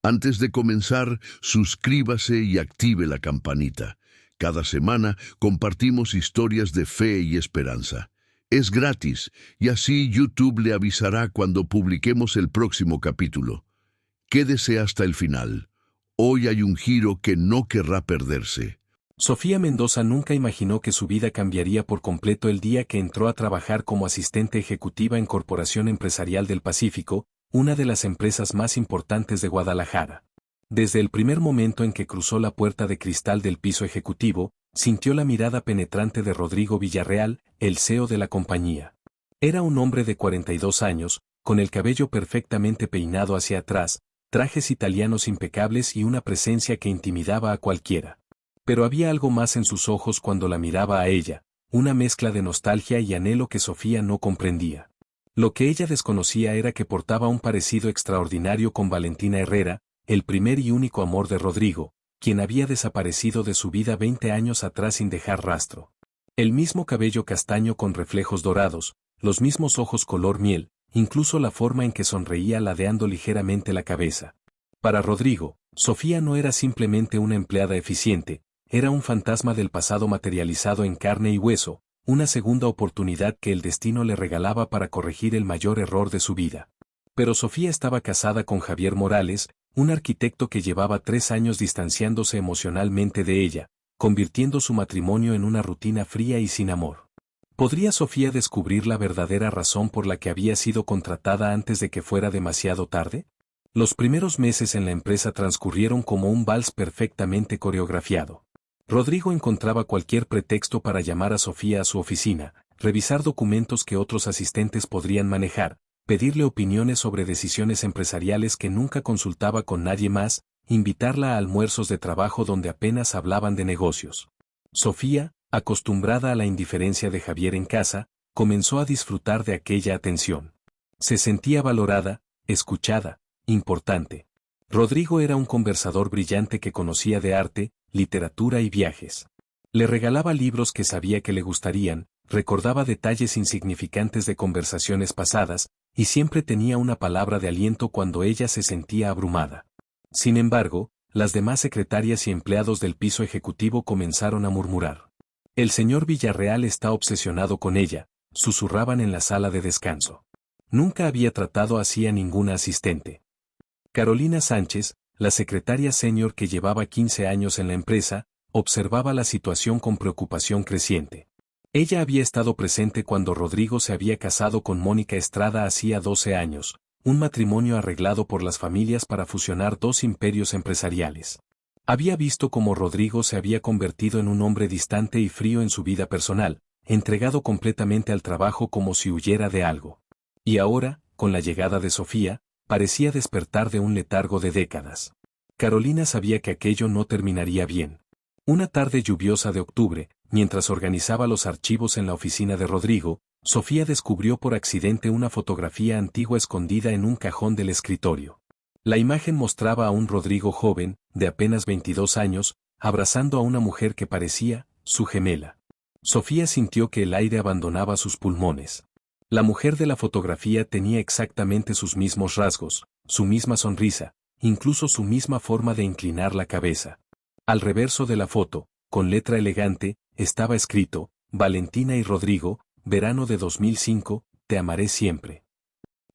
Antes de comenzar, suscríbase y active la campanita. Cada semana compartimos historias de fe y esperanza. Es gratis y así YouTube le avisará cuando publiquemos el próximo capítulo. Quédese hasta el final. Hoy hay un giro que no querrá perderse. Sofía Mendoza nunca imaginó que su vida cambiaría por completo el día que entró a trabajar como asistente ejecutiva en Corporación Empresarial del Pacífico, una de las empresas más importantes de Guadalajara. Desde el primer momento en que cruzó la puerta de cristal del piso ejecutivo, sintió la mirada penetrante de Rodrigo Villarreal, el CEO de la compañía. Era un hombre de 42 años, con el cabello perfectamente peinado hacia atrás, trajes italianos impecables y una presencia que intimidaba a cualquiera. Pero había algo más en sus ojos cuando la miraba a ella, una mezcla de nostalgia y anhelo que Sofía no comprendía. Lo que ella desconocía era que portaba un parecido extraordinario con Valentina Herrera, el primer y único amor de Rodrigo, quien había desaparecido de su vida 20 años atrás sin dejar rastro. El mismo cabello castaño con reflejos dorados, los mismos ojos color miel, incluso la forma en que sonreía ladeando ligeramente la cabeza. Para Rodrigo, Sofía no era simplemente una empleada eficiente, era un fantasma del pasado materializado en carne y hueso, una segunda oportunidad que el destino le regalaba para corregir el mayor error de su vida. Pero Sofía estaba casada con Javier Morales, un arquitecto que llevaba 3 años distanciándose emocionalmente de ella, convirtiendo su matrimonio en una rutina fría y sin amor. ¿Podría Sofía descubrir la verdadera razón por la que había sido contratada antes de que fuera demasiado tarde? Los primeros meses en la empresa transcurrieron como un vals perfectamente coreografiado. Rodrigo encontraba cualquier pretexto para llamar a Sofía a su oficina, revisar documentos que otros asistentes podrían manejar, pedirle opiniones sobre decisiones empresariales que nunca consultaba con nadie más, invitarla a almuerzos de trabajo donde apenas hablaban de negocios. Sofía, acostumbrada a la indiferencia de Javier en casa, comenzó a disfrutar de aquella atención. Se sentía valorada, escuchada, importante. Rodrigo era un conversador brillante que conocía de arte, literatura y viajes. Le regalaba libros que sabía que le gustarían, recordaba detalles insignificantes de conversaciones pasadas, y siempre tenía una palabra de aliento cuando ella se sentía abrumada. Sin embargo, las demás secretarias y empleados del piso ejecutivo comenzaron a murmurar. El señor Villarreal está obsesionado con ella, susurraban en la sala de descanso. Nunca había tratado así a ninguna asistente. Carolina Sánchez, la secretaria senior que llevaba 15 años en la empresa, observaba la situación con preocupación creciente. Ella había estado presente cuando Rodrigo se había casado con Mónica Estrada hacía 12 años, un matrimonio arreglado por las familias para fusionar dos imperios empresariales. Había visto cómo Rodrigo se había convertido en un hombre distante y frío en su vida personal, entregado completamente al trabajo como si huyera de algo. Y ahora, con la llegada de Sofía, parecía despertar de un letargo de décadas. Carolina sabía que aquello no terminaría bien. Una tarde lluviosa de octubre, mientras organizaba los archivos en la oficina de Rodrigo, Sofía descubrió por accidente una fotografía antigua escondida en un cajón del escritorio. La imagen mostraba a un Rodrigo joven, de apenas 22 años, abrazando a una mujer que parecía su gemela. Sofía sintió que el aire abandonaba sus pulmones. La mujer de la fotografía tenía exactamente sus mismos rasgos, su misma sonrisa, incluso su misma forma de inclinar la cabeza. Al reverso de la foto, con letra elegante, estaba escrito, Valentina y Rodrigo, verano de 2005, te amaré siempre.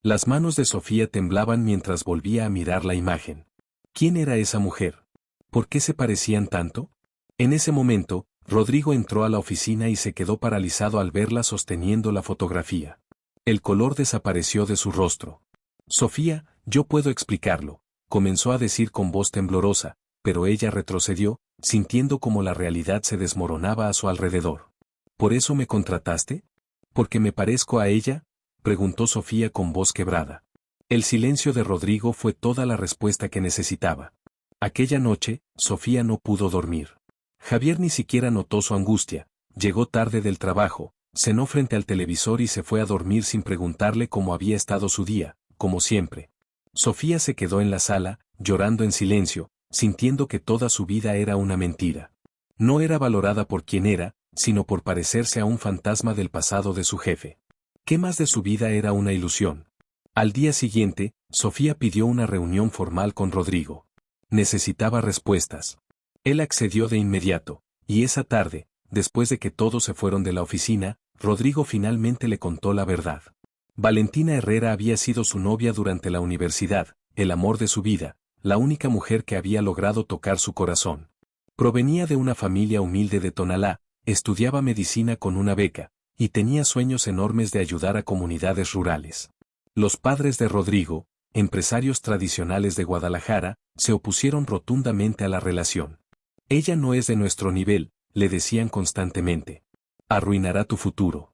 Las manos de Sofía temblaban mientras volvía a mirar la imagen. ¿Quién era esa mujer? ¿Por qué se parecían tanto? En ese momento, Rodrigo entró a la oficina y se quedó paralizado al verla sosteniendo la fotografía. El color desapareció de su rostro. Sofía, yo puedo explicarlo, comenzó a decir con voz temblorosa, pero ella retrocedió, sintiendo como la realidad se desmoronaba a su alrededor. ¿Por eso me contrataste? ¿Porque me parezco a ella?, preguntó Sofía con voz quebrada. El silencio de Rodrigo fue toda la respuesta que necesitaba. Aquella noche, Sofía no pudo dormir. Javier ni siquiera notó su angustia, llegó tarde del trabajo, cenó frente al televisor y se fue a dormir sin preguntarle cómo había estado su día, como siempre. Sofía se quedó en la sala, llorando en silencio, sintiendo que toda su vida era una mentira. No era valorada por quien era, sino por parecerse a un fantasma del pasado de su jefe. ¿Qué más de su vida era una ilusión? Al día siguiente, Sofía pidió una reunión formal con Rodrigo. Necesitaba respuestas. Él accedió de inmediato, y esa tarde, después de que todos se fueron de la oficina, Rodrigo finalmente le contó la verdad. Valentina Herrera había sido su novia durante la universidad, el amor de su vida, la única mujer que había logrado tocar su corazón. Provenía de una familia humilde de Tonalá, estudiaba medicina con una beca, y tenía sueños enormes de ayudar a comunidades rurales. Los padres de Rodrigo, empresarios tradicionales de Guadalajara, se opusieron rotundamente a la relación. Ella no es de nuestro nivel, le decían constantemente. Arruinará tu futuro.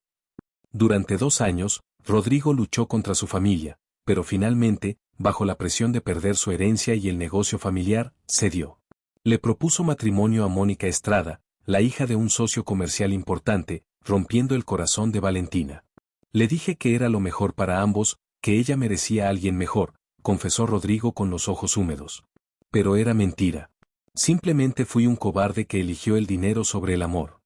Durante 2 años, Rodrigo luchó contra su familia, pero finalmente, bajo la presión de perder su herencia y el negocio familiar, cedió. Le propuso matrimonio a Mónica Estrada, la hija de un socio comercial importante, rompiendo el corazón de Valentina. Le dije que era lo mejor para ambos, que ella merecía a alguien mejor, confesó Rodrigo con los ojos húmedos. Pero era mentira. Simplemente fui un cobarde que eligió el dinero sobre el amor.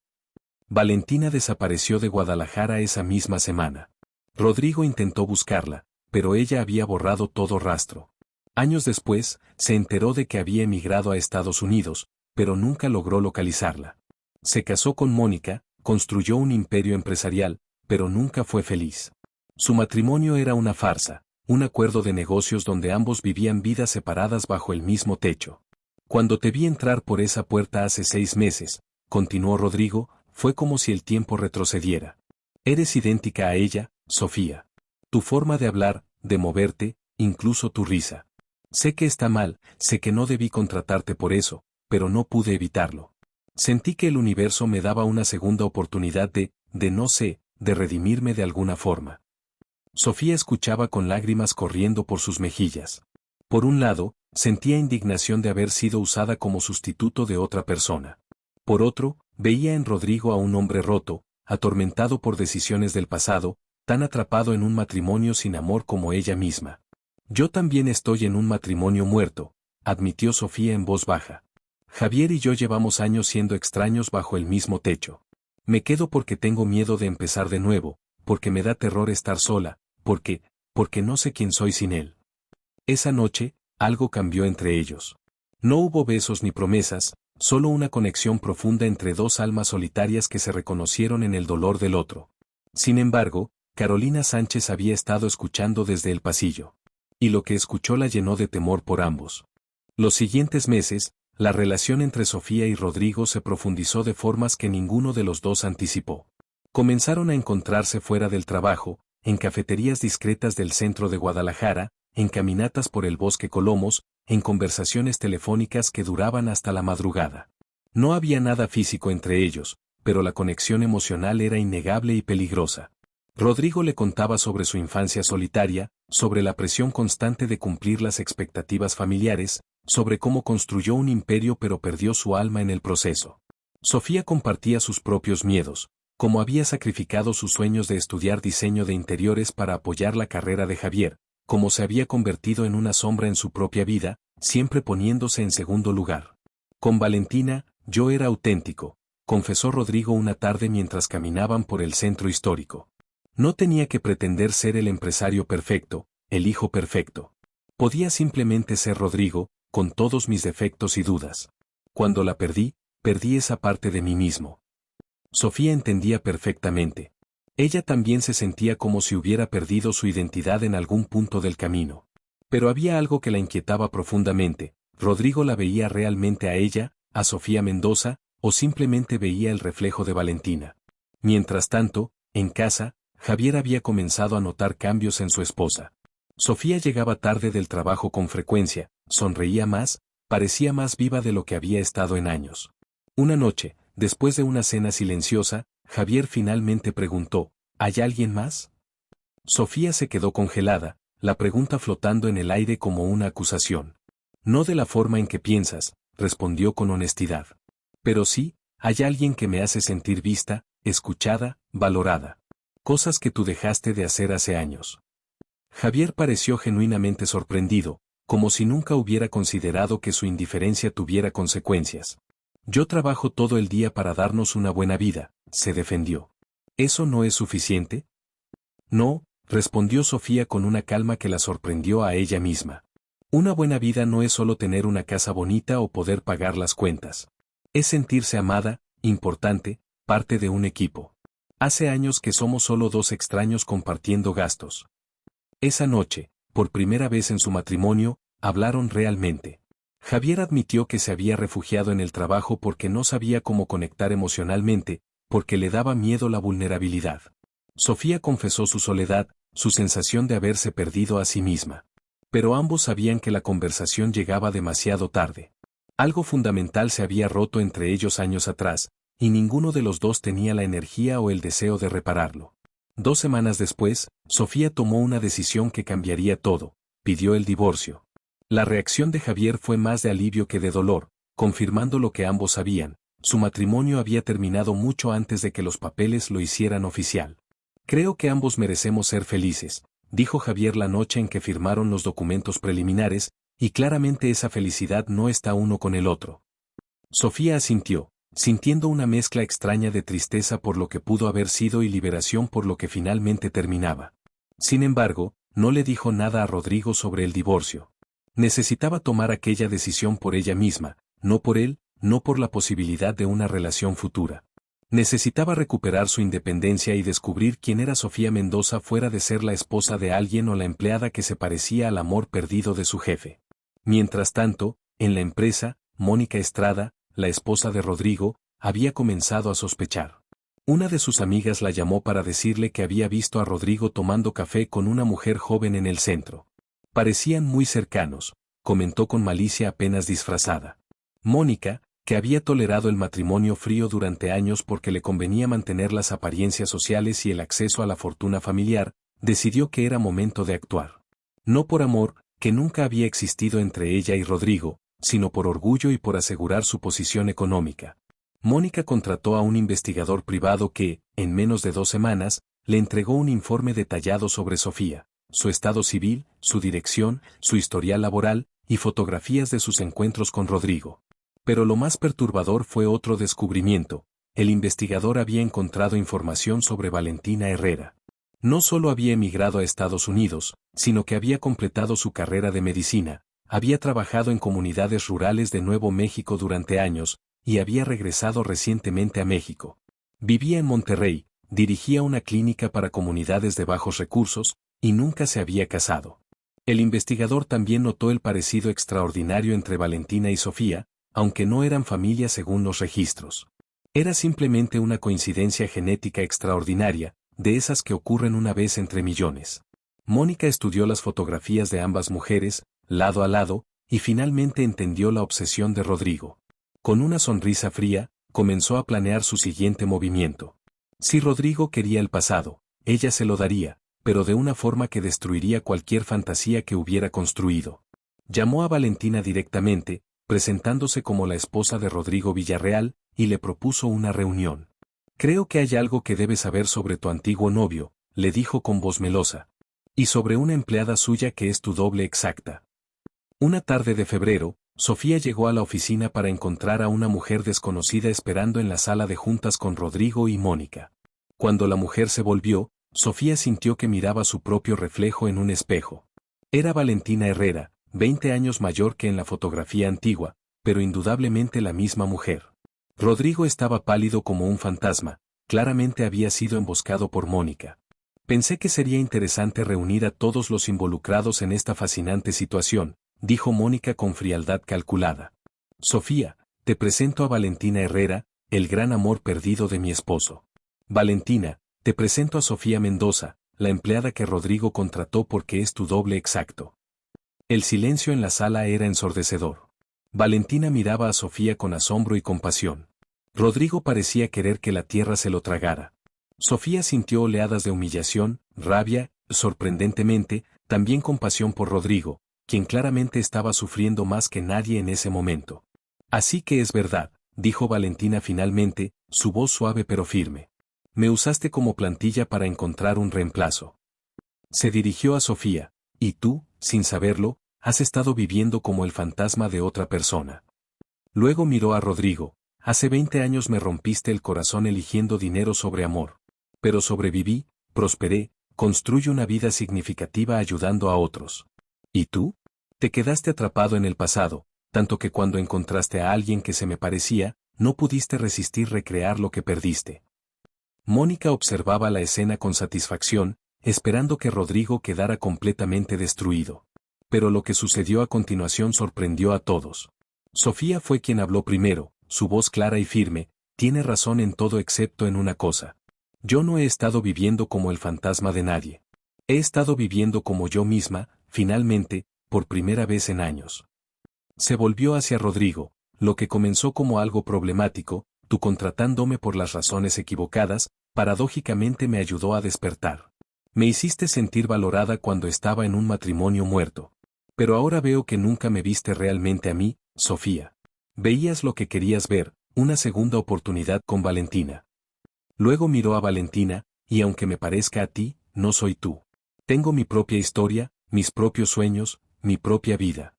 Valentina desapareció de Guadalajara esa misma semana. Rodrigo intentó buscarla, pero ella había borrado todo rastro. Años después, se enteró de que había emigrado a Estados Unidos, pero nunca logró localizarla. Se casó con Mónica, construyó un imperio empresarial, pero nunca fue feliz. Su matrimonio era una farsa, un acuerdo de negocios donde ambos vivían vidas separadas bajo el mismo techo. Cuando te vi entrar por esa puerta hace 6 meses, continuó Rodrigo, fue como si el tiempo retrocediera. Eres idéntica a ella, Sofía. Tu forma de hablar, de moverte, incluso tu risa. Sé que está mal, sé que no debí contratarte por eso, pero no pude evitarlo. Sentí que el universo me daba una segunda oportunidad de redimirme de alguna forma. Sofía escuchaba con lágrimas corriendo por sus mejillas. Por un lado, sentía indignación de haber sido usada como sustituto de otra persona. Por otro, veía en Rodrigo a un hombre roto, atormentado por decisiones del pasado, tan atrapado en un matrimonio sin amor como ella misma. Yo también estoy en un matrimonio muerto, admitió Sofía en voz baja. Javier y yo llevamos años siendo extraños bajo el mismo techo. Me quedo porque tengo miedo de empezar de nuevo, porque me da terror estar sola, porque no sé quién soy sin él. Esa noche, algo cambió entre ellos. No hubo besos ni promesas, solo una conexión profunda entre 2 almas solitarias que se reconocieron en el dolor del otro. Sin embargo, Carolina Sánchez había estado escuchando desde el pasillo. Y lo que escuchó la llenó de temor por ambos. Los siguientes meses, la relación entre Sofía y Rodrigo se profundizó de formas que ninguno de los dos anticipó. Comenzaron a encontrarse fuera del trabajo, en cafeterías discretas del centro de Guadalajara, en caminatas por el bosque Colomos, en conversaciones telefónicas que duraban hasta la madrugada. No había nada físico entre ellos, pero la conexión emocional era innegable y peligrosa. Rodrigo le contaba sobre su infancia solitaria, sobre la presión constante de cumplir las expectativas familiares, sobre cómo construyó un imperio pero perdió su alma en el proceso. Sofía compartía sus propios miedos, cómo había sacrificado sus sueños de estudiar diseño de interiores para apoyar la carrera de Javier, cómo se había convertido en una sombra en su propia vida, siempre poniéndose en segundo lugar. Con Valentina, yo era auténtico, confesó Rodrigo una tarde mientras caminaban por el centro histórico. No tenía que pretender ser el empresario perfecto, el hijo perfecto. Podía simplemente ser Rodrigo, con todos mis defectos y dudas. Cuando la perdí esa parte de mí mismo. Sofía entendía perfectamente. Ella también se sentía como si hubiera perdido su identidad en algún punto del camino. Pero había algo que la inquietaba profundamente. Rodrigo la veía realmente a ella, a Sofía Mendoza, o simplemente veía el reflejo de Valentina. Mientras tanto, en casa, Javier había comenzado a notar cambios en su esposa. Sofía llegaba tarde del trabajo con frecuencia, sonreía más, parecía más viva de lo que había estado en años. Una noche, después de una cena silenciosa, Javier finalmente preguntó, ¿hay alguien más? Sofía se quedó congelada, la pregunta flotando en el aire como una acusación. No de la forma en que piensas, respondió con honestidad. Pero sí, hay alguien que me hace sentir vista, escuchada, valorada. Cosas que tú dejaste de hacer hace años. Javier pareció genuinamente sorprendido, como si nunca hubiera considerado que su indiferencia tuviera consecuencias. Yo trabajo todo el día para darnos una buena vida, se defendió. ¿Eso no es suficiente? No, respondió Sofía con una calma que la sorprendió a ella misma. Una buena vida no es solo tener una casa bonita o poder pagar las cuentas. Es sentirse amada, importante, parte de un equipo. Hace años que somos solo dos extraños compartiendo gastos. Esa noche, por primera vez en su matrimonio, hablaron realmente. Javier admitió que se había refugiado en el trabajo porque no sabía cómo conectar emocionalmente, porque le daba miedo la vulnerabilidad. Sofía confesó su soledad, su sensación de haberse perdido a sí misma. Pero ambos sabían que la conversación llegaba demasiado tarde. Algo fundamental se había roto entre ellos años atrás, y ninguno de los dos tenía la energía o el deseo de repararlo. 2 semanas después, Sofía tomó una decisión que cambiaría todo: pidió el divorcio. La reacción de Javier fue más de alivio que de dolor, confirmando lo que ambos sabían: su matrimonio había terminado mucho antes de que los papeles lo hicieran oficial. Creo que ambos merecemos ser felices, dijo Javier la noche en que firmaron los documentos preliminares, y claramente esa felicidad no está uno con el otro. Sofía asintió, sintiendo una mezcla extraña de tristeza por lo que pudo haber sido y liberación por lo que finalmente terminaba. Sin embargo, no le dijo nada a Rodrigo sobre el divorcio. Necesitaba tomar aquella decisión por ella misma, no por él, no por la posibilidad de una relación futura. Necesitaba recuperar su independencia y descubrir quién era Sofía Mendoza fuera de ser la esposa de alguien o la empleada que se parecía al amor perdido de su jefe. Mientras tanto, en la empresa, Mónica Estrada, la esposa de Rodrigo, había comenzado a sospechar. Una de sus amigas la llamó para decirle que había visto a Rodrigo tomando café con una mujer joven en el centro. Parecían muy cercanos, comentó con malicia apenas disfrazada. Mónica, que había tolerado el matrimonio frío durante años porque le convenía mantener las apariencias sociales y el acceso a la fortuna familiar, decidió que era momento de actuar. No por amor, que nunca había existido entre ella y Rodrigo, sino por orgullo y por asegurar su posición económica. Mónica contrató a un investigador privado que, en menos de 2 semanas, le entregó un informe detallado sobre Sofía, su estado civil, su dirección, su historial laboral, y fotografías de sus encuentros con Rodrigo. Pero lo más perturbador fue otro descubrimiento: el investigador había encontrado información sobre Valentina Herrera. No solo había emigrado a Estados Unidos, sino que había completado su carrera de medicina, había trabajado en comunidades rurales de Nuevo México durante años, y había regresado recientemente a México. Vivía en Monterrey, dirigía una clínica para comunidades de bajos recursos, y nunca se había casado. El investigador también notó el parecido extraordinario entre Valentina y Sofía, aunque no eran familia según los registros. Era simplemente una coincidencia genética extraordinaria, de esas que ocurren una vez entre millones. Mónica estudió las fotografías de ambas mujeres, lado a lado, y finalmente entendió la obsesión de Rodrigo. Con una sonrisa fría, comenzó a planear su siguiente movimiento. Si Rodrigo quería el pasado, ella se lo daría, pero de una forma que destruiría cualquier fantasía que hubiera construido. Llamó a Valentina directamente, presentándose como la esposa de Rodrigo Villarreal, y le propuso una reunión. «Creo que hay algo que debes saber sobre tu antiguo novio», le dijo con voz melosa. «Y sobre una empleada suya que es tu doble exacta». Una tarde de febrero, Sofía llegó a la oficina para encontrar a una mujer desconocida esperando en la sala de juntas con Rodrigo y Mónica. Cuando la mujer se volvió, Sofía sintió que miraba su propio reflejo en un espejo. Era Valentina Herrera, 20 años mayor que en la fotografía antigua, pero indudablemente la misma mujer. Rodrigo estaba pálido como un fantasma, claramente había sido emboscado por Mónica. «Pensé que sería interesante reunir a todos los involucrados en esta fascinante situación», dijo Mónica con frialdad calculada. «Sofía, te presento a Valentina Herrera, el gran amor perdido de mi esposo. Valentina, te presento a Sofía Mendoza, la empleada que Rodrigo contrató porque es tu doble exacto». El silencio en la sala era ensordecedor. Valentina miraba a Sofía con asombro y compasión. Rodrigo parecía querer que la tierra se lo tragara. Sofía sintió oleadas de humillación, rabia, sorprendentemente, también compasión por Rodrigo, quien claramente estaba sufriendo más que nadie en ese momento. «Así que es verdad», dijo Valentina finalmente, su voz suave pero firme. «Me usaste como plantilla para encontrar un reemplazo». Se dirigió a Sofía. «Y tú, sin saberlo, has estado viviendo como el fantasma de otra persona». Luego miró a Rodrigo. «Hace 20 años me rompiste el corazón eligiendo dinero sobre amor. Pero sobreviví, prosperé, construye una vida significativa ayudando a otros. ¿Y tú? Te quedaste atrapado en el pasado, tanto que cuando encontraste a alguien que se me parecía, no pudiste resistir recrear lo que perdiste. Mónica observaba la escena con satisfacción, esperando que Rodrigo quedara completamente destruido. Pero lo que sucedió a continuación sorprendió a todos. Sofía fue quien habló primero, su voz clara y firme: tiene razón en todo excepto en una cosa. Yo no he estado viviendo como el fantasma de nadie. He estado viviendo como yo misma, finalmente, por primera vez en años. Se volvió hacia Rodrigo. Lo que comenzó como algo problemático, tú contratándome por las razones equivocadas, paradójicamente me ayudó a despertar. Me hiciste sentir valorada cuando estaba en un matrimonio muerto. Pero ahora veo que nunca me viste realmente a mí, Sofía. Veías lo que querías ver, una segunda oportunidad con Valentina. Luego miró a Valentina, y aunque me parezca a ti, no soy tú. Tengo mi propia historia, mis propios sueños, mi propia vida.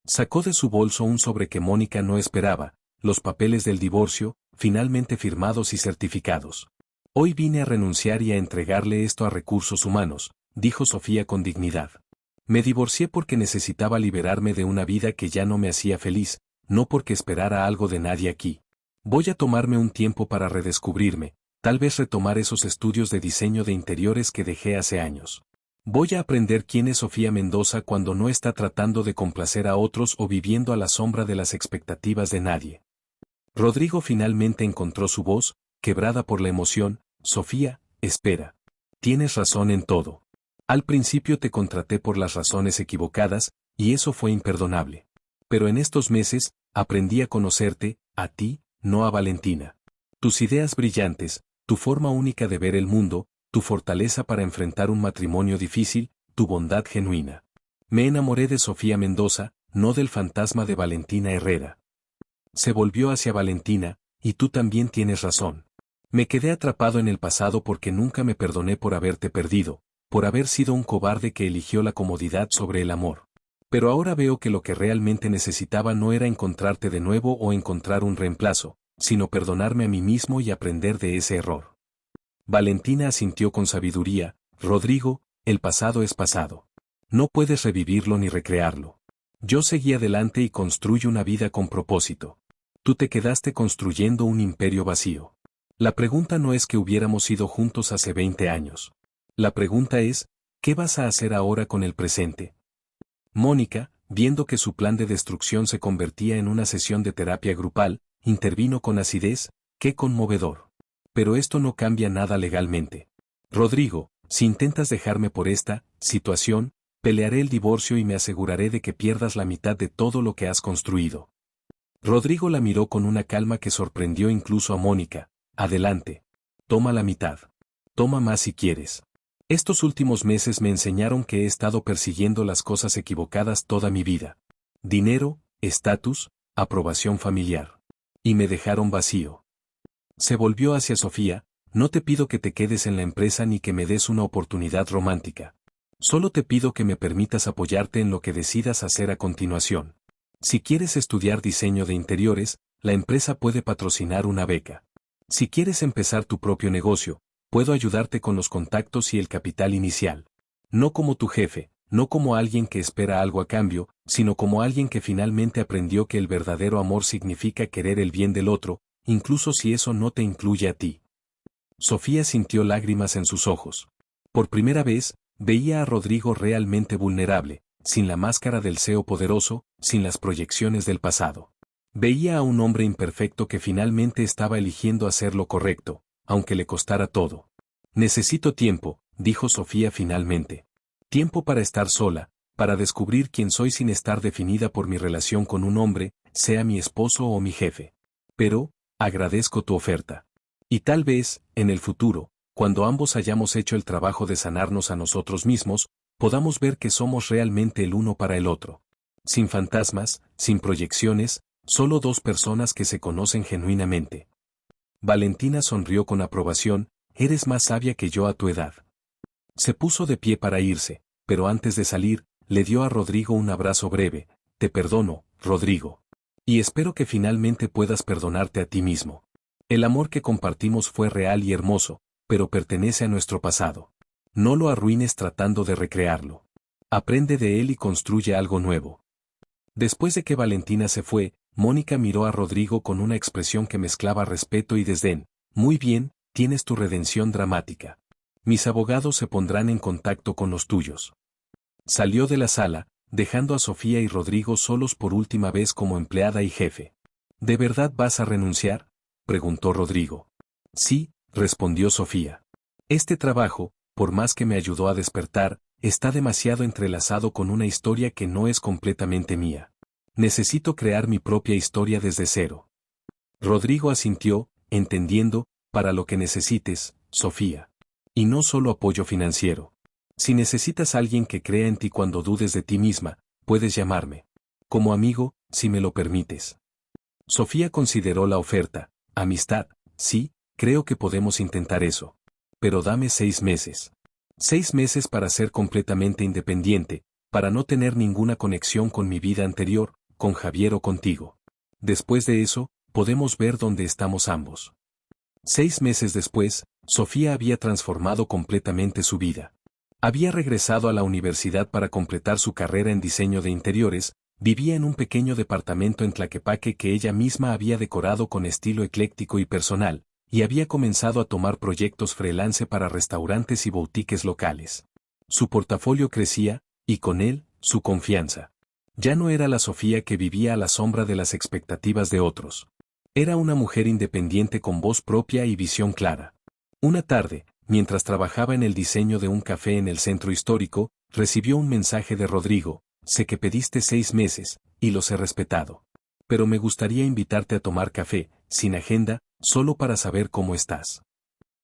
Sacó de su bolso un sobre que Mónica no esperaba, los papeles del divorcio, finalmente firmados y certificados. Hoy vine a renunciar y a entregarle esto a Recursos Humanos, dijo Sofía con dignidad. Me divorcié porque necesitaba liberarme de una vida que ya no me hacía feliz, no porque esperara algo de nadie aquí. Voy a tomarme un tiempo para redescubrirme, tal vez retomar esos estudios de diseño de interiores que dejé hace años. Voy a aprender quién es Sofía Mendoza cuando no está tratando de complacer a otros o viviendo a la sombra de las expectativas de nadie. Rodrigo finalmente encontró su voz, quebrada por la emoción: Sofía, espera. Tienes razón en todo. Al principio te contraté por las razones equivocadas, y eso fue imperdonable. Pero en estos meses, aprendí a conocerte, a ti, no a Valentina. Tus ideas brillantes, tu forma única de ver el mundo, tu fortaleza para enfrentar un matrimonio difícil, tu bondad genuina. Me enamoré de Sofía Mendoza, no del fantasma de Valentina Herrera. Se volvió hacia Valentina: y tú también tienes razón. Me quedé atrapado en el pasado porque nunca me perdoné por haberte perdido, por haber sido un cobarde que eligió la comodidad sobre el amor. Pero ahora veo que lo que realmente necesitaba no era encontrarte de nuevo o encontrar un reemplazo, sino perdonarme a mí mismo y aprender de ese error. Valentina asintió con sabiduría: Rodrigo, el pasado es pasado. No puedes revivirlo ni recrearlo. Yo seguí adelante y construyo una vida con propósito. Tú te quedaste construyendo un imperio vacío. La pregunta no es que hubiéramos ido juntos hace 20 años. La pregunta es, ¿qué vas a hacer ahora con el presente? Mónica, viendo que su plan de destrucción se convertía en una sesión de terapia grupal, intervino con acidez: ¡qué conmovedor! Pero esto no cambia nada legalmente. Rodrigo, si intentas dejarme por esta situación, pelearé el divorcio y me aseguraré de que pierdas la mitad de todo lo que has construido. Rodrigo la miró con una calma que sorprendió incluso a Mónica. Adelante. Toma la mitad. Toma más si quieres. Estos últimos meses me enseñaron que he estado persiguiendo las cosas equivocadas toda mi vida. Dinero, estatus, aprobación familiar. Y me dejaron vacío. Se volvió hacia Sofía: no te pido que te quedes en la empresa ni que me des una oportunidad romántica. Solo te pido que me permitas apoyarte en lo que decidas hacer a continuación. Si quieres estudiar diseño de interiores, la empresa puede patrocinar una beca. Si quieres empezar tu propio negocio, puedo ayudarte con los contactos y el capital inicial. No como tu jefe, no como alguien que espera algo a cambio, sino como alguien que finalmente aprendió que el verdadero amor significa querer el bien del otro, incluso si eso no te incluye a ti. Sofía sintió lágrimas en sus ojos. Por primera vez, veía a Rodrigo realmente vulnerable, sin la máscara del CEO poderoso, sin las proyecciones del pasado. Veía a un hombre imperfecto que finalmente estaba eligiendo hacer lo correcto, aunque le costara todo. Necesito tiempo, dijo Sofía finalmente. Tiempo para estar sola, para descubrir quién soy sin estar definida por mi relación con un hombre, sea mi esposo o mi jefe. Pero, agradezco tu oferta. Y tal vez, en el futuro, cuando ambos hayamos hecho el trabajo de sanarnos a nosotros mismos, podamos ver que somos realmente el uno para el otro. Sin fantasmas, sin proyecciones, solo dos personas que se conocen genuinamente. Valentina sonrió con aprobación: eres más sabia que yo a tu edad. Se puso de pie para irse, pero antes de salir, le dio a Rodrigo un abrazo breve: te perdono, Rodrigo. Y espero que finalmente puedas perdonarte a ti mismo. El amor que compartimos fue real y hermoso, pero pertenece a nuestro pasado. No lo arruines tratando de recrearlo. Aprende de él y construye algo nuevo. Después de que Valentina se fue, Mónica miró a Rodrigo con una expresión que mezclaba respeto y desdén. Muy bien, tienes tu redención dramática. Mis abogados se pondrán en contacto con los tuyos. Salió de la sala, dejando a Sofía y Rodrigo solos por última vez como empleada y jefe. ¿De verdad vas a renunciar?, preguntó Rodrigo. Sí, respondió Sofía. Este trabajo, por más que me ayudó a despertar, está demasiado entrelazado con una historia que no es completamente mía. Necesito crear mi propia historia desde cero. Rodrigo asintió, entendiendo, para lo que necesites, Sofía. Y no solo apoyo financiero. Si necesitas a alguien que crea en ti cuando dudes de ti misma, puedes llamarme. Como amigo, si me lo permites. Sofía consideró la oferta. Amistad, sí, creo que podemos intentar eso. Pero dame 6 meses. 6 meses para ser completamente independiente, para no tener ninguna conexión con mi vida anterior, con Javier o contigo. Después de eso, podemos ver dónde estamos ambos. 6 meses después, Sofía había transformado completamente su vida. Había regresado a la universidad para completar su carrera en diseño de interiores, vivía en un pequeño departamento en Tlaquepaque que ella misma había decorado con estilo ecléctico y personal, y había comenzado a tomar proyectos freelance para restaurantes y boutiques locales. Su portafolio crecía, y con él, su confianza. Ya no era la Sofía que vivía a la sombra de las expectativas de otros. Era una mujer independiente con voz propia y visión clara. Una tarde, mientras trabajaba en el diseño de un café en el centro histórico, recibió un mensaje de Rodrigo. Sé que pediste 6 meses, y los he respetado. Pero me gustaría invitarte a tomar café, sin agenda, solo para saber cómo estás.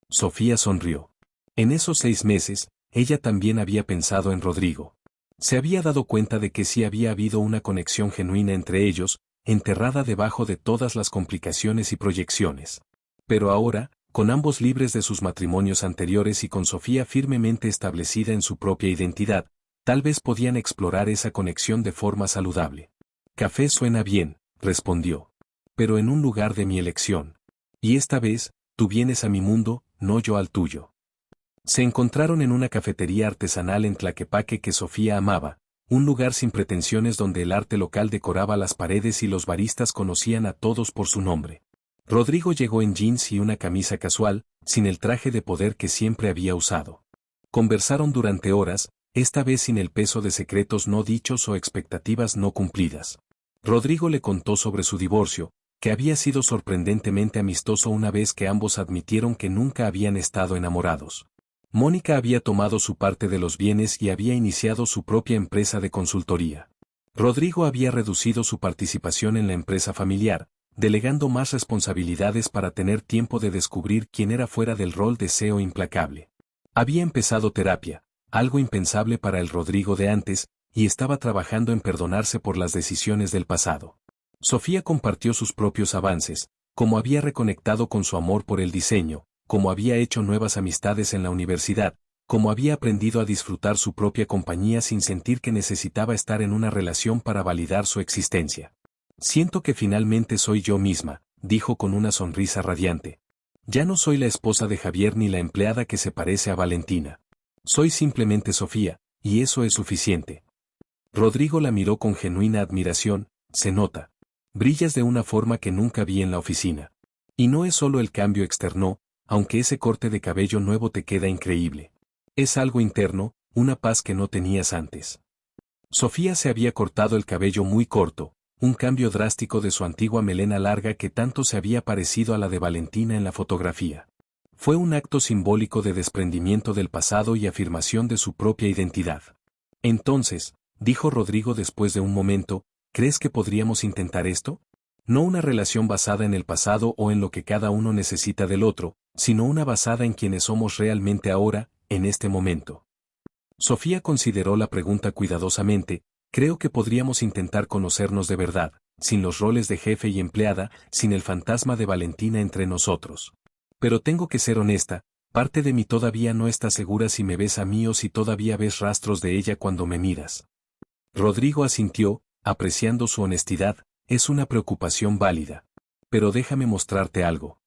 Sofía sonrió. En esos 6 meses, ella también había pensado en Rodrigo. Se había dado cuenta de que sí había habido una conexión genuina entre ellos, enterrada debajo de todas las complicaciones y proyecciones. Pero ahora, con ambos libres de sus matrimonios anteriores y con Sofía firmemente establecida en su propia identidad, tal vez podían explorar esa conexión de forma saludable. Café suena bien, respondió. Pero en un lugar de mi elección. Y esta vez, tú vienes a mi mundo, no yo al tuyo. Se encontraron en una cafetería artesanal en Tlaquepaque que Sofía amaba, un lugar sin pretensiones donde el arte local decoraba las paredes y los baristas conocían a todos por su nombre. Rodrigo llegó en jeans y una camisa casual, sin el traje de poder que siempre había usado. Conversaron durante horas, esta vez sin el peso de secretos no dichos o expectativas no cumplidas. Rodrigo le contó sobre su divorcio, que había sido sorprendentemente amistoso una vez que ambos admitieron que nunca habían estado enamorados. Mónica había tomado su parte de los bienes y había iniciado su propia empresa de consultoría. Rodrigo había reducido su participación en la empresa familiar, delegando más responsabilidades para tener tiempo de descubrir quién era fuera del rol de CEO implacable. Había empezado terapia, algo impensable para el Rodrigo de antes, y estaba trabajando en perdonarse por las decisiones del pasado. Sofía compartió sus propios avances, cómo había reconectado con su amor por el diseño, cómo había hecho nuevas amistades en la universidad, cómo había aprendido a disfrutar su propia compañía sin sentir que necesitaba estar en una relación para validar su existencia. Siento que finalmente soy yo misma, dijo con una sonrisa radiante. Ya no soy la esposa de Javier ni la empleada que se parece a Valentina. Soy simplemente Sofía, y eso es suficiente. Rodrigo la miró con genuina admiración. Se nota. Brillas de una forma que nunca vi en la oficina. Y no es solo el cambio externo, aunque ese corte de cabello nuevo te queda increíble. Es algo interno, una paz que no tenías antes. Sofía se había cortado el cabello muy corto, un cambio drástico de su antigua melena larga que tanto se había parecido a la de Valentina en la fotografía. Fue un acto simbólico de desprendimiento del pasado y afirmación de su propia identidad. Entonces, dijo Rodrigo después de un momento, ¿crees que podríamos intentar esto? No una relación basada en el pasado o en lo que cada uno necesita del otro, sino una basada en quienes somos realmente ahora, en este momento. Sofía consideró la pregunta cuidadosamente. Creo que podríamos intentar conocernos de verdad, sin los roles de jefe y empleada, sin el fantasma de Valentina entre nosotros. Pero tengo que ser honesta, parte de mí todavía no está segura si me ves a mí o si todavía ves rastros de ella cuando me miras. Rodrigo asintió, apreciando su honestidad. Es una preocupación válida. Pero déjame mostrarte algo.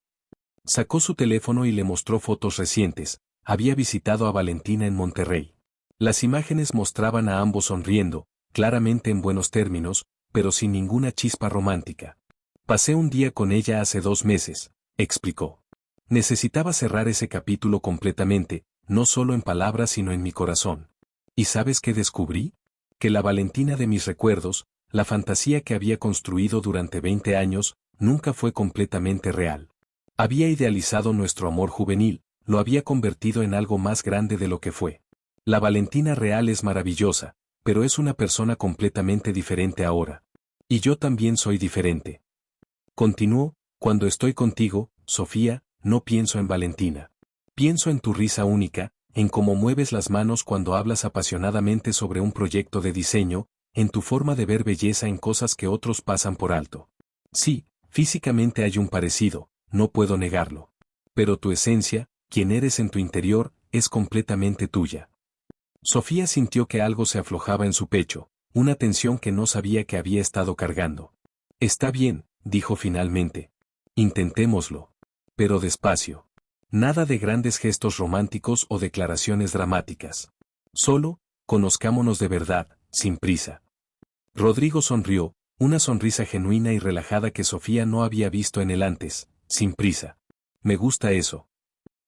Sacó su teléfono y le mostró fotos recientes, había visitado a Valentina en Monterrey. Las imágenes mostraban a ambos sonriendo, claramente en buenos términos, pero sin ninguna chispa romántica. Pasé un día con ella hace 2 meses, explicó. Necesitaba cerrar ese capítulo completamente, no solo en palabras sino en mi corazón. ¿Y sabes qué descubrí? Que la Valentina de mis recuerdos, la fantasía que había construido durante 20 años, nunca fue completamente real. Había idealizado nuestro amor juvenil, lo había convertido en algo más grande de lo que fue. La Valentina real es maravillosa, pero es una persona completamente diferente ahora. Y yo también soy diferente. Continuó, cuando estoy contigo, Sofía, no pienso en Valentina. Pienso en tu risa única, en cómo mueves las manos cuando hablas apasionadamente sobre un proyecto de diseño, en tu forma de ver belleza en cosas que otros pasan por alto. Sí, físicamente hay un parecido, no puedo negarlo. Pero tu esencia, quien eres en tu interior, es completamente tuya. Sofía sintió que algo se aflojaba en su pecho, una tensión que no sabía que había estado cargando. Está bien, dijo finalmente. Intentémoslo. Pero despacio. Nada de grandes gestos románticos o declaraciones dramáticas. Solo, conozcámonos de verdad, sin prisa. Rodrigo sonrió, una sonrisa genuina y relajada que Sofía no había visto en él antes, sin prisa. Me gusta eso.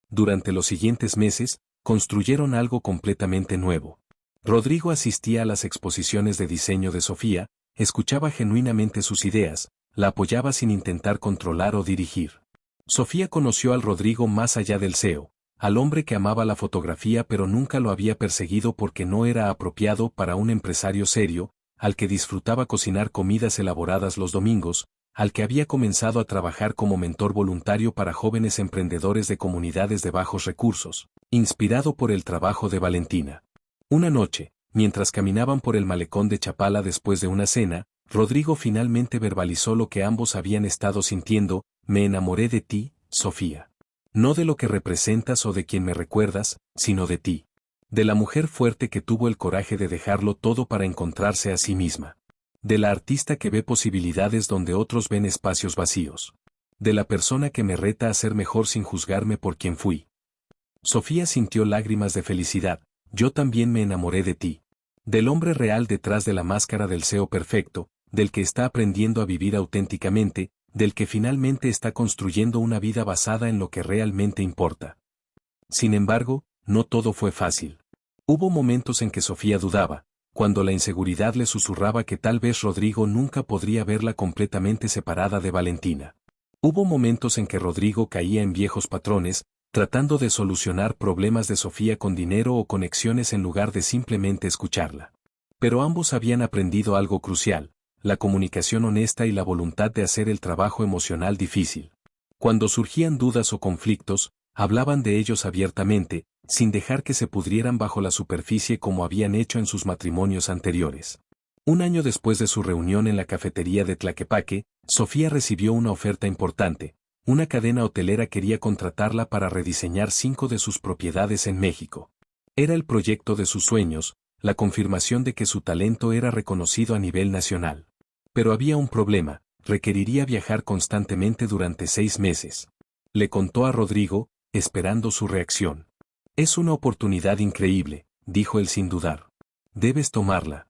Durante los siguientes meses, construyeron algo completamente nuevo. Rodrigo asistía a las exposiciones de diseño de Sofía, escuchaba genuinamente sus ideas, la apoyaba sin intentar controlar o dirigir. Sofía conoció al Rodrigo más allá del SEO, al hombre que amaba la fotografía pero nunca lo había perseguido porque no era apropiado para un empresario serio, al que disfrutaba cocinar comidas elaboradas los domingos, al que había comenzado a trabajar como mentor voluntario para jóvenes emprendedores de comunidades de bajos recursos, inspirado por el trabajo de Valentina. Una noche, mientras caminaban por el malecón de Chapala después de una cena, Rodrigo finalmente verbalizó lo que ambos habían estado sintiendo: me enamoré de ti, Sofía. No de lo que representas o de quien me recuerdas, sino de ti. De la mujer fuerte que tuvo el coraje de dejarlo todo para encontrarse a sí misma. De la artista que ve posibilidades donde otros ven espacios vacíos. De la persona que me reta a ser mejor sin juzgarme por quien fui. Sofía sintió lágrimas de felicidad. Yo también me enamoré de ti. Del hombre real detrás de la máscara del SEO perfecto, del que está aprendiendo a vivir auténticamente, del que finalmente está construyendo una vida basada en lo que realmente importa. Sin embargo, no todo fue fácil. Hubo momentos en que Sofía dudaba, cuando la inseguridad le susurraba que tal vez Rodrigo nunca podría verla completamente separada de Valentina. Hubo momentos en que Rodrigo caía en viejos patrones, tratando de solucionar problemas de Sofía con dinero o conexiones en lugar de simplemente escucharla. Pero ambos habían aprendido algo crucial: la comunicación honesta y la voluntad de hacer el trabajo emocional difícil. Cuando surgían dudas o conflictos, hablaban de ellos abiertamente, sin dejar que se pudrieran bajo la superficie como habían hecho en sus matrimonios anteriores. Un año después de su reunión en la cafetería de Tlaquepaque, Sofía recibió una oferta importante. Una cadena hotelera quería contratarla para rediseñar 5 de sus propiedades en México. Era el proyecto de sus sueños, la confirmación de que su talento era reconocido a nivel nacional. Pero había un problema: requeriría viajar constantemente durante 6 meses. Le contó a Rodrigo, esperando su reacción. Es una oportunidad increíble, dijo él sin dudar. Debes tomarla.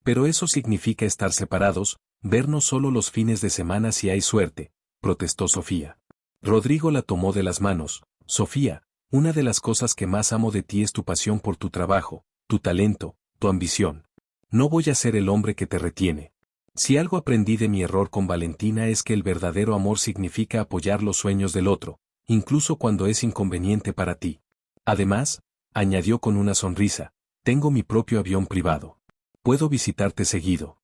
Pero eso significa estar separados, vernos solo los fines de semana si hay suerte, protestó Sofía. Rodrigo la tomó de las manos. Sofía, una de las cosas que más amo de ti es tu pasión por tu trabajo, tu talento, tu ambición. No voy a ser el hombre que te retiene. Si algo aprendí de mi error con Valentina es que el verdadero amor significa apoyar los sueños del otro, incluso cuando es inconveniente para ti. Además, añadió con una sonrisa, tengo mi propio avión privado. Puedo visitarte seguido.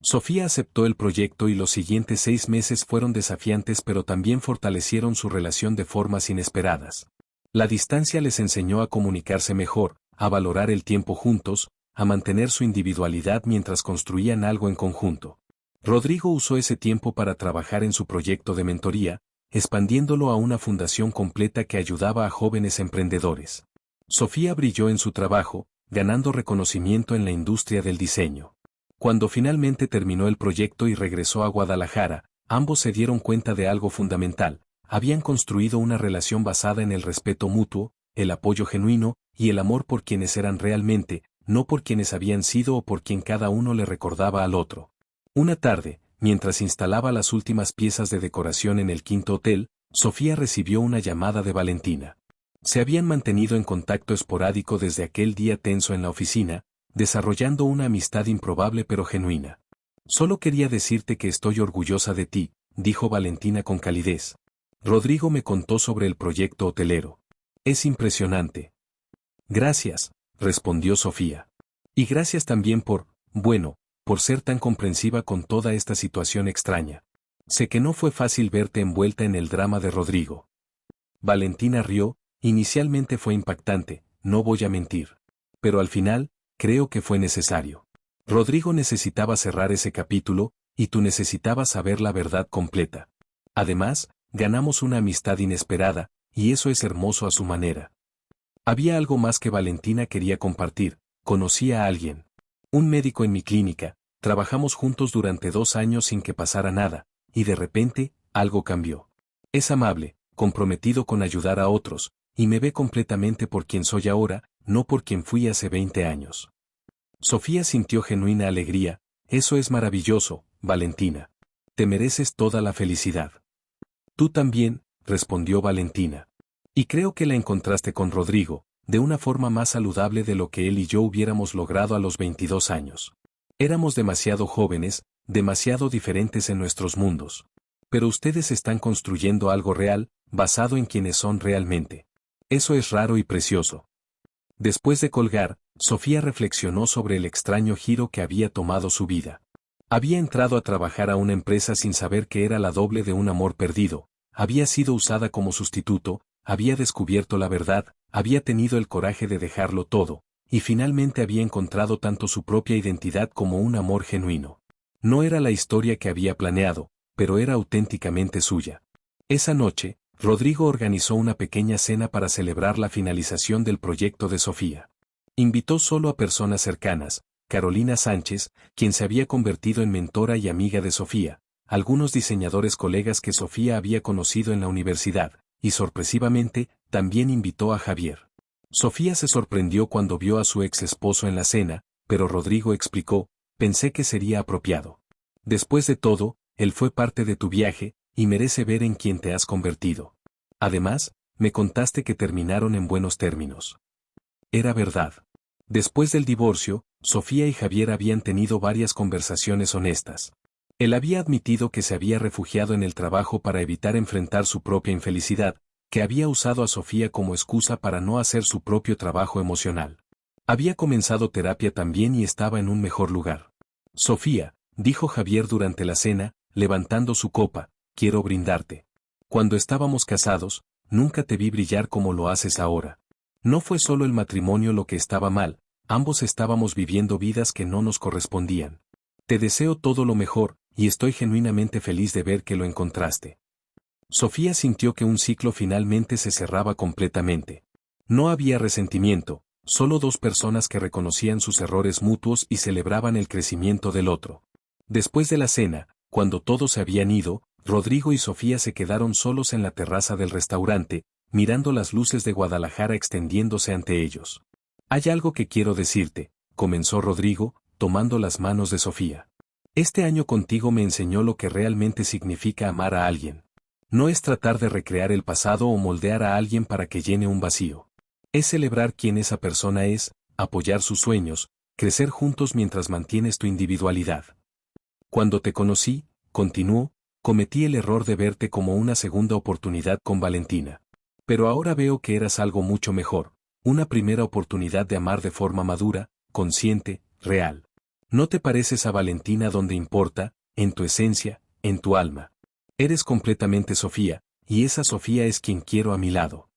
Sofía aceptó el proyecto y los siguientes 6 meses fueron desafiantes, pero también fortalecieron su relación de formas inesperadas. La distancia les enseñó a comunicarse mejor, a valorar el tiempo juntos, a mantener su individualidad mientras construían algo en conjunto. Rodrigo usó ese tiempo para trabajar en su proyecto de mentoría, expandiéndolo a una fundación completa que ayudaba a jóvenes emprendedores. Sofía brilló en su trabajo, ganando reconocimiento en la industria del diseño. Cuando finalmente terminó el proyecto y regresó a Guadalajara, ambos se dieron cuenta de algo fundamental: habían construido una relación basada en el respeto mutuo, el apoyo genuino y el amor por quienes eran realmente, no por quienes habían sido o por quien cada uno le recordaba al otro. Una tarde, mientras instalaba las últimas piezas de decoración en el quinto hotel, Sofía recibió una llamada de Valentina. Se habían mantenido en contacto esporádico desde aquel día tenso en la oficina, desarrollando una amistad improbable pero genuina. Solo quería decirte que estoy orgullosa de ti, dijo Valentina con calidez. Rodrigo me contó sobre el proyecto hotelero. Es impresionante. Gracias, respondió Sofía. Y gracias también por ser tan comprensiva con toda esta situación extraña. Sé que no fue fácil verte envuelta en el drama de Rodrigo. Valentina rió, inicialmente fue impactante, no voy a mentir. Pero al final, creo que fue necesario. Rodrigo necesitaba cerrar ese capítulo, y tú necesitabas saber la verdad completa. Además, ganamos una amistad inesperada, y eso es hermoso a su manera. Había algo más que Valentina quería compartir. Conocí a alguien. Un médico en mi clínica, trabajamos juntos durante 2 años sin que pasara nada, y de repente, algo cambió. Es amable, comprometido con ayudar a otros, y me ve completamente por quien soy ahora, no por quien fui hace 20 años. Sofía sintió genuina alegría. Eso es maravilloso, Valentina. Te mereces toda la felicidad. Tú también, respondió Valentina. Y creo que la encontraste con Rodrigo, de una forma más saludable de lo que él y yo hubiéramos logrado a los 22 años. Éramos demasiado jóvenes, demasiado diferentes en nuestros mundos. Pero ustedes están construyendo algo real, basado en quienes son realmente. Eso es raro y precioso. Después de colgar, Sofía reflexionó sobre el extraño giro que había tomado su vida. Había entrado a trabajar a una empresa sin saber que era la doble de un amor perdido, había sido usada como sustituto, había descubierto la verdad, había tenido el coraje de dejarlo todo, y finalmente había encontrado tanto su propia identidad como un amor genuino. No era la historia que había planeado, pero era auténticamente suya. Esa noche, Rodrigo organizó una pequeña cena para celebrar la finalización del proyecto de Sofía. Invitó solo a personas cercanas, Carolina Sánchez, quien se había convertido en mentora y amiga de Sofía, algunos diseñadores colegas que Sofía había conocido en la universidad, y sorpresivamente, también invitó a Javier. Sofía se sorprendió cuando vio a su ex esposo en la cena, pero Rodrigo explicó, pensé que sería apropiado. Después de todo, él fue parte de tu viaje, y merece ver en quién te has convertido. Además, me contaste que terminaron en buenos términos. Era verdad. Después del divorcio, Sofía y Javier habían tenido varias conversaciones honestas. Él había admitido que se había refugiado en el trabajo para evitar enfrentar su propia infelicidad, que había usado a Sofía como excusa para no hacer su propio trabajo emocional. Había comenzado terapia también y estaba en un mejor lugar. Sofía, dijo Javier durante la cena, levantando su copa, quiero brindarte. Cuando estábamos casados, nunca te vi brillar como lo haces ahora. No fue solo el matrimonio lo que estaba mal, ambos estábamos viviendo vidas que no nos correspondían. Te deseo todo lo mejor, y estoy genuinamente feliz de ver que lo encontraste. Sofía sintió que un ciclo finalmente se cerraba completamente. No había resentimiento, solo 2 personas que reconocían sus errores mutuos y celebraban el crecimiento del otro. Después de la cena, cuando todos se habían ido, Rodrigo y Sofía se quedaron solos en la terraza del restaurante, mirando las luces de Guadalajara extendiéndose ante ellos. Hay algo que quiero decirte, comenzó Rodrigo, tomando las manos de Sofía. Este año contigo me enseñó lo que realmente significa amar a alguien. No es tratar de recrear el pasado o moldear a alguien para que llene un vacío. Es celebrar quién esa persona es, apoyar sus sueños, crecer juntos mientras mantienes tu individualidad. Cuando te conocí, continuó, cometí el error de verte como una segunda oportunidad con Valentina. Pero ahora veo que eras algo mucho mejor, una primera oportunidad de amar de forma madura, consciente, real. No te pareces a Valentina donde importa, en tu esencia, en tu alma. Eres completamente Sofía, y esa Sofía es quien quiero a mi lado.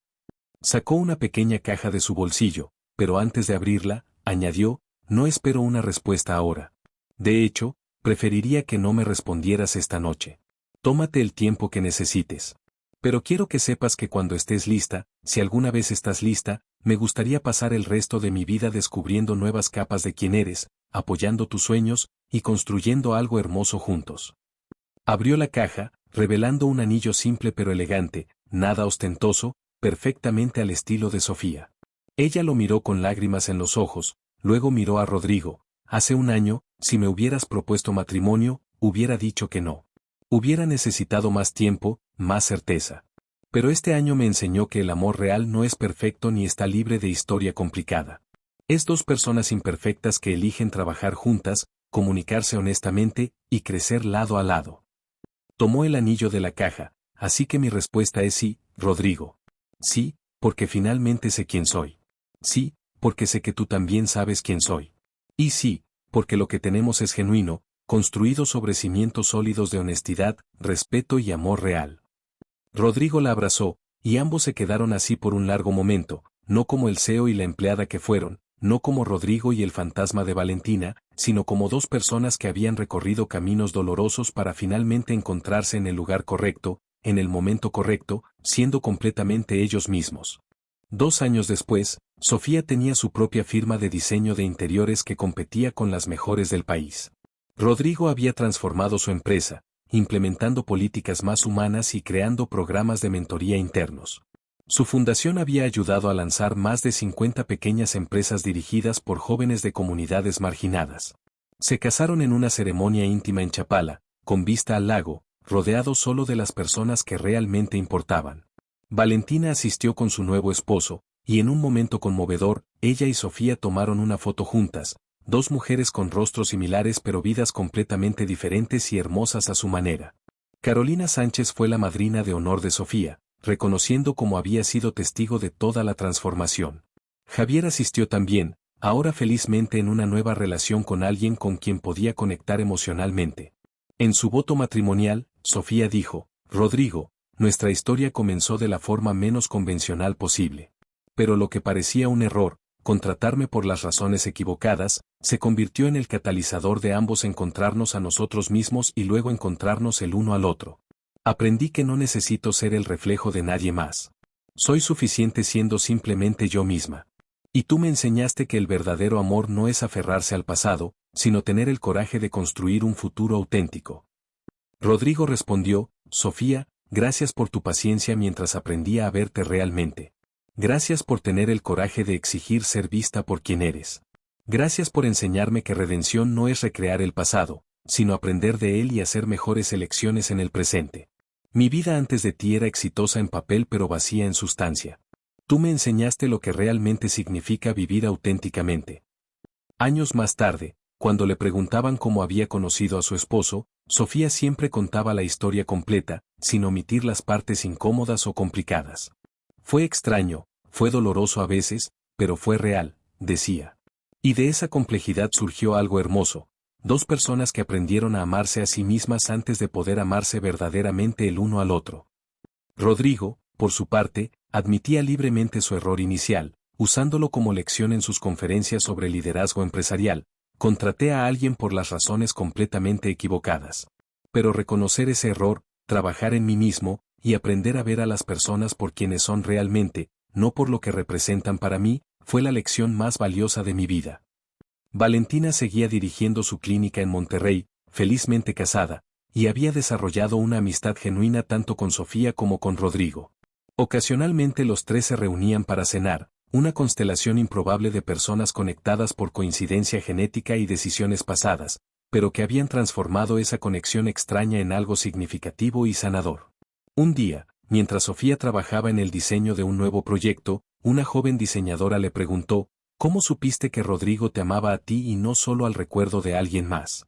Sacó una pequeña caja de su bolsillo, pero antes de abrirla, añadió, no espero una respuesta ahora. De hecho, preferiría que no me respondieras esta noche. Tómate el tiempo que necesites. Pero quiero que sepas que cuando estés lista, si alguna vez estás lista, me gustaría pasar el resto de mi vida descubriendo nuevas capas de quién eres, apoyando tus sueños, y construyendo algo hermoso juntos. Abrió la caja, revelando un anillo simple pero elegante, nada ostentoso, perfectamente al estilo de Sofía. Ella lo miró con lágrimas en los ojos, luego miró a Rodrigo. Hace un año, si me hubieras propuesto matrimonio, hubiera dicho que no. Hubiera necesitado más tiempo, más certeza. Pero este año me enseñó que el amor real no es perfecto ni está libre de historia complicada. Es dos personas imperfectas que eligen trabajar juntas, comunicarse honestamente y crecer lado a lado. Tomó el anillo de la caja, así que mi respuesta es sí, Rodrigo. Sí, porque finalmente sé quién soy. Sí, porque sé que tú también sabes quién soy. Y sí, porque lo que tenemos es genuino, construido sobre cimientos sólidos de honestidad, respeto y amor real. Rodrigo la abrazó, y ambos se quedaron así por un largo momento, no como el CEO y la empleada que fueron, no como Rodrigo y el fantasma de Valentina, sino como dos personas que habían recorrido caminos dolorosos para finalmente encontrarse en el lugar correcto, en el momento correcto, siendo completamente ellos mismos. 2 años después, Sofía tenía su propia firma de diseño de interiores que competía con las mejores del país. Rodrigo había transformado su empresa, implementando políticas más humanas y creando programas de mentoría internos. Su fundación había ayudado a lanzar más de 50 pequeñas empresas dirigidas por jóvenes de comunidades marginadas. Se casaron en una ceremonia íntima en Chapala, con vista al lago, rodeados solo de las personas que realmente importaban. Valentina asistió con su nuevo esposo, y en un momento conmovedor, ella y Sofía tomaron una foto juntas, dos mujeres con rostros similares pero vidas completamente diferentes y hermosas a su manera. Carolina Sánchez fue la madrina de honor de Sofía, reconociendo cómo había sido testigo de toda la transformación. Javier asistió también, ahora felizmente en una nueva relación con alguien con quien podía conectar emocionalmente. En su voto matrimonial, Sofía dijo: Rodrigo, nuestra historia comenzó de la forma menos convencional posible. Pero lo que parecía un error, contratarme por las razones equivocadas, se convirtió en el catalizador de ambos encontrarnos a nosotros mismos y luego encontrarnos el uno al otro. Aprendí que no necesito ser el reflejo de nadie más. Soy suficiente siendo simplemente yo misma. Y tú me enseñaste que el verdadero amor no es aferrarse al pasado, sino tener el coraje de construir un futuro auténtico. Rodrigo respondió: Sofía, gracias por tu paciencia mientras aprendía a verte realmente. Gracias por tener el coraje de exigir ser vista por quien eres. Gracias por enseñarme que redención no es recrear el pasado, sino aprender de él y hacer mejores elecciones en el presente. Mi vida antes de ti era exitosa en papel pero vacía en sustancia. Tú me enseñaste lo que realmente significa vivir auténticamente. Años más tarde, cuando le preguntaban cómo había conocido a su esposo, Sofía siempre contaba la historia completa, sin omitir las partes incómodas o complicadas. Fue extraño, fue doloroso a veces, pero fue real, decía. Y de esa complejidad surgió algo hermoso, dos personas que aprendieron a amarse a sí mismas antes de poder amarse verdaderamente el uno al otro. Rodrigo, por su parte, admitía libremente su error inicial, usándolo como lección en sus conferencias sobre liderazgo empresarial. Contraté a alguien por las razones completamente equivocadas. Pero reconocer ese error, trabajar en mí mismo, y aprender a ver a las personas por quienes son realmente, no por lo que representan para mí, fue la lección más valiosa de mi vida. Valentina seguía dirigiendo su clínica en Monterrey, felizmente casada, y había desarrollado una amistad genuina tanto con Sofía como con Rodrigo. Ocasionalmente los tres se reunían para cenar, una constelación improbable de personas conectadas por coincidencia genética y decisiones pasadas, pero que habían transformado esa conexión extraña en algo significativo y sanador. Un día, mientras Sofía trabajaba en el diseño de un nuevo proyecto, una joven diseñadora le preguntó: ¿cómo supiste que Rodrigo te amaba a ti y no solo al recuerdo de alguien más?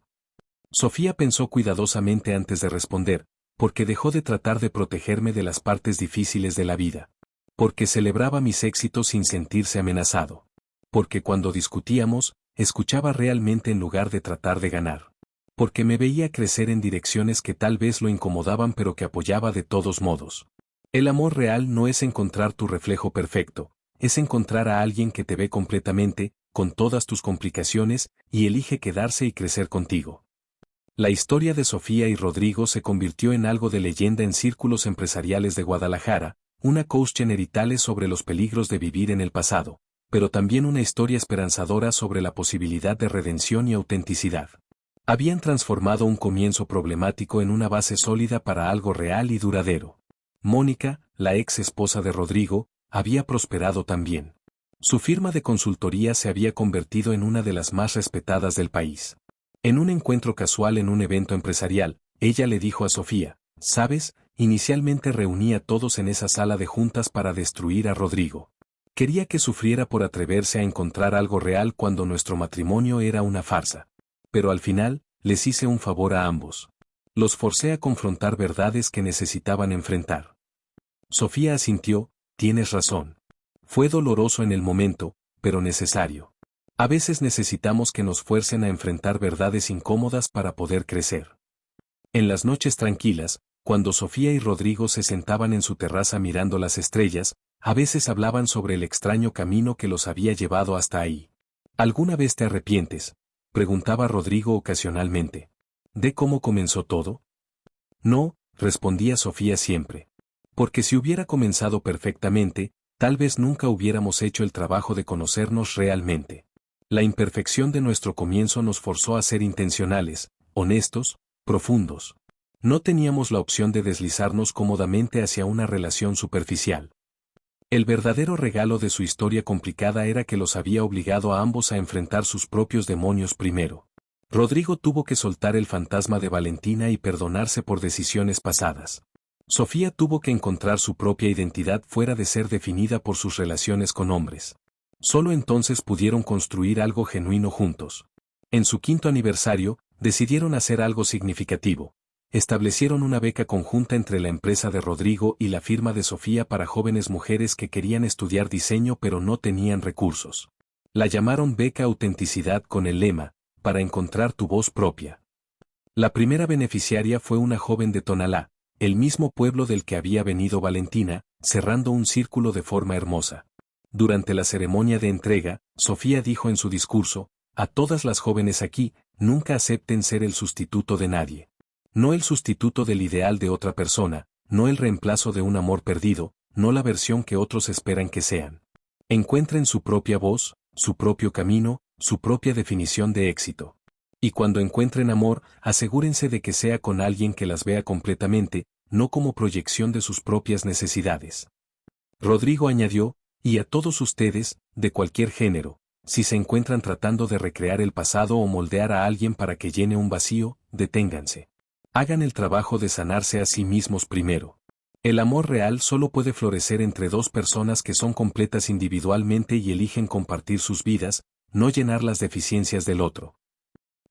Sofía pensó cuidadosamente antes de responder, porque dejó de tratar de protegerme de las partes difíciles de la vida. Porque celebraba mis éxitos sin sentirse amenazado. Porque cuando discutíamos, escuchaba realmente en lugar de tratar de ganar. Porque me veía crecer en direcciones que tal vez lo incomodaban pero que apoyaba de todos modos. El amor real no es encontrar tu reflejo perfecto, es encontrar a alguien que te ve completamente, con todas tus complicaciones, y elige quedarse y crecer contigo. La historia de Sofía y Rodrigo se convirtió en algo de leyenda en círculos empresariales de Guadalajara, una coach generitales sobre los peligros de vivir en el pasado, pero también una historia esperanzadora sobre la posibilidad de redención y autenticidad. Habían transformado un comienzo problemático en una base sólida para algo real y duradero. Mónica, la ex esposa de Rodrigo, había prosperado también. Su firma de consultoría se había convertido en una de las más respetadas del país. En un encuentro casual en un evento empresarial, ella le dijo a Sofía, «¿Sabes? Inicialmente reuní a todos en esa sala de juntas para destruir a Rodrigo. Quería que sufriera por atreverse a encontrar algo real cuando nuestro matrimonio era una farsa. Pero al final, les hice un favor a ambos. Los forcé a confrontar verdades que necesitaban enfrentar». Sofía asintió, «Tienes razón. Fue doloroso en el momento, pero necesario. A veces necesitamos que nos fuercen a enfrentar verdades incómodas para poder crecer». En las noches tranquilas, cuando Sofía y Rodrigo se sentaban en su terraza mirando las estrellas, a veces hablaban sobre el extraño camino que los había llevado hasta ahí. «¿Alguna vez te arrepientes?», preguntaba Rodrigo ocasionalmente. «¿De cómo comenzó todo?». «No», respondía Sofía siempre. «Porque si hubiera comenzado perfectamente, tal vez nunca hubiéramos hecho el trabajo de conocernos realmente. La imperfección de nuestro comienzo nos forzó a ser intencionales, honestos, profundos. No teníamos la opción de deslizarnos cómodamente hacia una relación superficial. El verdadero regalo de su historia complicada era que los había obligado a ambos a enfrentar sus propios demonios primero. Rodrigo tuvo que soltar el fantasma de Valentina y perdonarse por decisiones pasadas. Sofía tuvo que encontrar su propia identidad fuera de ser definida por sus relaciones con hombres. Solo entonces pudieron construir algo genuino juntos. En su 5º aniversario, decidieron hacer algo significativo. Establecieron una beca conjunta entre la empresa de Rodrigo y la firma de Sofía para jóvenes mujeres que querían estudiar diseño pero no tenían recursos. La llamaron Beca Autenticidad con el lema, «Para encontrar tu voz propia». La primera beneficiaria fue una joven de Tonalá, el mismo pueblo del que había venido Valentina, cerrando un círculo de forma hermosa. Durante la ceremonia de entrega, Sofía dijo en su discurso, «A todas las jóvenes aquí, nunca acepten ser el sustituto de nadie. No el sustituto del ideal de otra persona, no el reemplazo de un amor perdido, no la versión que otros esperan que sean. Encuentren su propia voz, su propio camino, su propia definición de éxito. Y cuando encuentren amor, asegúrense de que sea con alguien que las vea completamente, no como proyección de sus propias necesidades». Rodrigo añadió, «Y a todos ustedes, de cualquier género, si se encuentran tratando de recrear el pasado o moldear a alguien para que llene un vacío, deténganse. Hagan el trabajo de sanarse a sí mismos primero. El amor real solo puede florecer entre dos personas que son completas individualmente y eligen compartir sus vidas, no llenar las deficiencias del otro».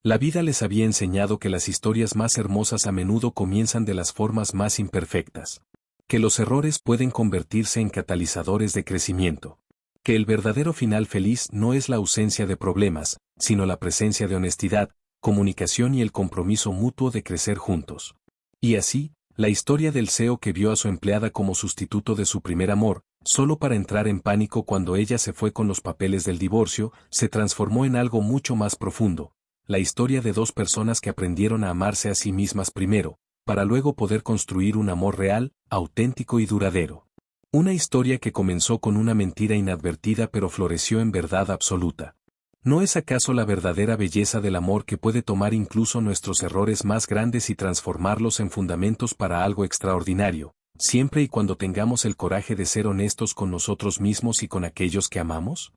La vida les había enseñado que las historias más hermosas a menudo comienzan de las formas más imperfectas. Que los errores pueden convertirse en catalizadores de crecimiento. Que el verdadero final feliz no es la ausencia de problemas, sino la presencia de honestidad, comunicación y el compromiso mutuo de crecer juntos. Y así, la historia del CEO que vio a su empleada como sustituto de su primer amor, solo para entrar en pánico cuando ella se fue con los papeles del divorcio, se transformó en algo mucho más profundo. La historia de dos personas que aprendieron a amarse a sí mismas primero, para luego poder construir un amor real, auténtico y duradero. Una historia que comenzó con una mentira inadvertida pero floreció en verdad absoluta. ¿No es acaso la verdadera belleza del amor que puede tomar incluso nuestros errores más grandes y transformarlos en fundamentos para algo extraordinario, siempre y cuando tengamos el coraje de ser honestos con nosotros mismos y con aquellos que amamos?